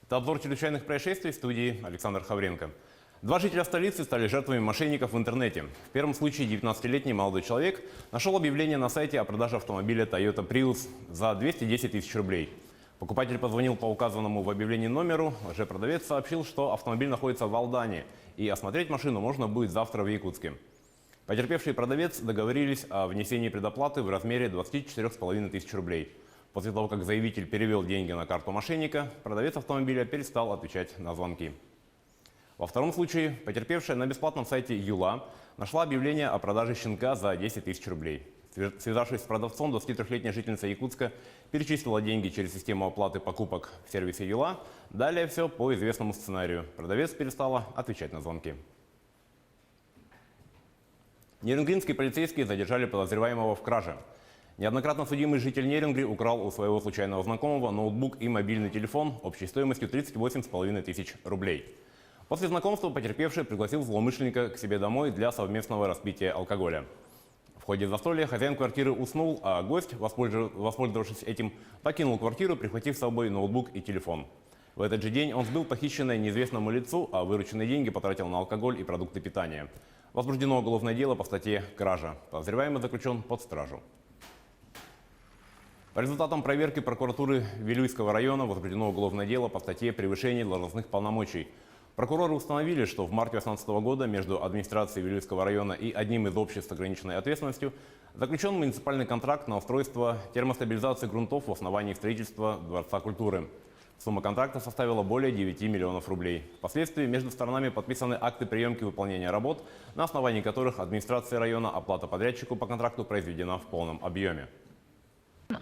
Это обзор чрезвычайных происшествий в студии Александр Хавренко. Два жителя столицы стали жертвами мошенников в интернете. В первом случае 19-летний молодой человек нашел объявление на сайте о продаже автомобиля Toyota Prius за 210 тысяч рублей. Покупатель позвонил по указанному в объявлении номеру. Лжепродавец сообщил, что автомобиль находится в Алдане и осмотреть машину можно будет завтра в Якутске. Потерпевший и продавец договорились о внесении предоплаты в размере 24,5 тысяч рублей. После того, как заявитель перевел деньги на карту мошенника, продавец автомобиля перестал отвечать на звонки. Во втором случае потерпевшая на бесплатном сайте Юла нашла объявление о продаже щенка за 10 тысяч рублей. Связавшись с продавцом, 23-летняя жительница Якутска перечислила деньги через систему оплаты покупок в сервисе Юла. Далее все по известному сценарию. Продавец перестала отвечать на звонки. Нерюнгринские полицейские задержали подозреваемого в краже. Неоднократно судимый житель Нерюнгри украл у своего случайного знакомого ноутбук и мобильный телефон общей стоимостью 38,5 тысяч рублей. После знакомства потерпевший пригласил злоумышленника к себе домой для совместного распития алкоголя. В ходе застолья хозяин квартиры уснул, а гость, воспользовавшись этим, покинул квартиру, прихватив с собой ноутбук и телефон. В этот же день он сбыл похищенное неизвестному лицу, а вырученные деньги потратил на алкоголь и продукты питания. Возбуждено уголовное дело по статье «Кража». Подозреваемый заключен под стражу. По результатам проверки прокуратуры Вилюйского района возбуждено уголовное дело по статье «Превышение должностных полномочий». Прокуроры установили, что в марте 2018 года между администрацией Вилюйского района и одним из обществ с ограниченной ответственностью заключен муниципальный контракт на устройство термостабилизации грунтов в основании строительства Дворца культуры. Сумма контракта составила более 9 миллионов рублей. Впоследствии между сторонами подписаны акты приемки выполнения работ, на основании которых администрация района оплата подрядчику по контракту произведена в полном объеме.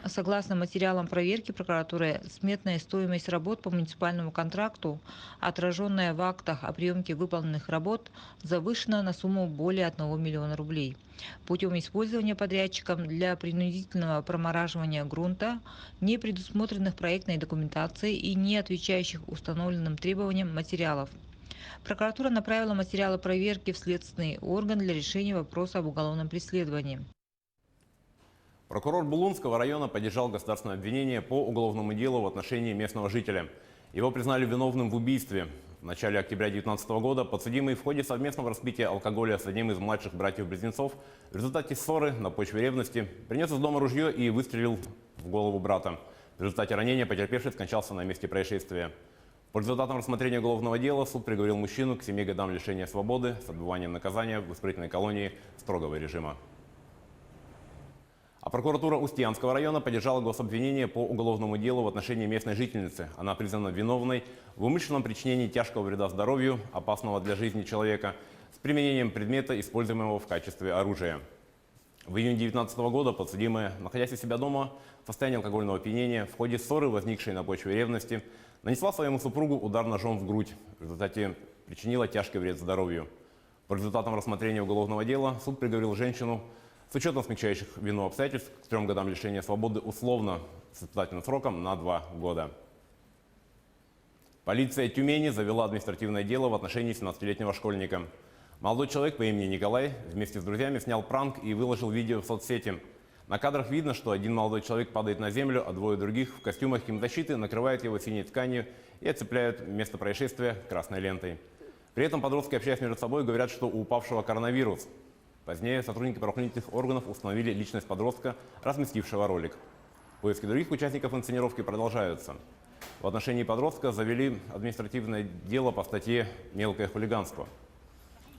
Согласно материалам проверки прокуратуры, сметная стоимость работ по муниципальному контракту, отраженная в актах о приемке выполненных работ, завышена на сумму более 1 миллиона рублей. Путем использования подрядчиком для принудительного промораживания грунта, не предусмотренных проектной документацией и не отвечающих установленным требованиям материалов. Прокуратура направила материалы проверки в следственный орган для решения вопроса об уголовном преследовании. Прокурор Булунского района поддержал государственное обвинение по уголовному делу в отношении местного жителя. Его признали виновным в убийстве. В начале октября 2019 года подсудимый в ходе совместного распития алкоголя с одним из младших братьев-близнецов в результате ссоры на почве ревности принес из дома ружье и выстрелил в голову брата. В результате ранения потерпевший скончался на месте происшествия. По результатам рассмотрения уголовного дела суд приговорил мужчину к 7 годам лишения свободы с отбыванием наказания в исправительной колонии строгого режима. А прокуратура Устьянского района поддержала гособвинение по уголовному делу в отношении местной жительницы. Она признана виновной в умышленном причинении тяжкого вреда здоровью, опасного для жизни человека, с применением предмета, используемого в качестве оружия. В июне 2019 года подсудимая, находясь у себя дома в состоянии алкогольного опьянения, в ходе ссоры, возникшей на почве ревности, нанесла своему супругу удар ножом в грудь. В результате причинила тяжкий вред здоровью. По результатам рассмотрения уголовного дела суд приговорил женщину с учетом смягчающих вину обстоятельств к 3 годам лишения свободы условно с испытательным сроком на 2 года. Полиция Тюмени завела административное дело в отношении 17-летнего школьника. Молодой человек по имени Николай вместе с друзьями снял пранк и выложил видео в соцсети. На кадрах видно, что один молодой человек падает на землю, а двое других в костюмах химзащиты накрывают его синей тканью и оцепляют место происшествия красной лентой. При этом подростки, общаясь между собой, говорят, что у упавшего коронавирус. Позднее сотрудники правоохранительных органов установили личность подростка, разместившего ролик. Поиски других участников инсценировки продолжаются. В отношении подростка завели административное дело по статье «Мелкое хулиганство».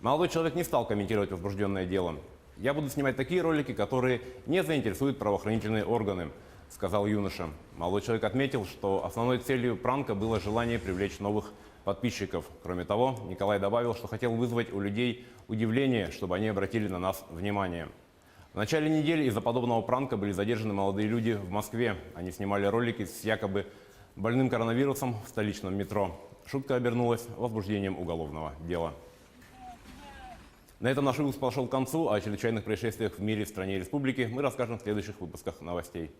Молодой человек не стал комментировать возбужденное дело. «Я буду снимать такие ролики, которые не заинтересуют правоохранительные органы», — сказал юноша. Молодой человек отметил, что основной целью пранка было желание привлечь новых подписчиков. Кроме того, Николай добавил, что хотел вызвать у людей удивление, чтобы они обратили на нас внимание. В начале недели из-за подобного пранка были задержаны молодые люди в Москве. Они снимали ролики с якобы больным коронавирусом в столичном метро. Шутка обернулась возбуждением уголовного дела. На этом наш выпуск подошел к концу. О чрезвычайных происшествиях в мире, в стране и республике мы расскажем в следующих выпусках новостей.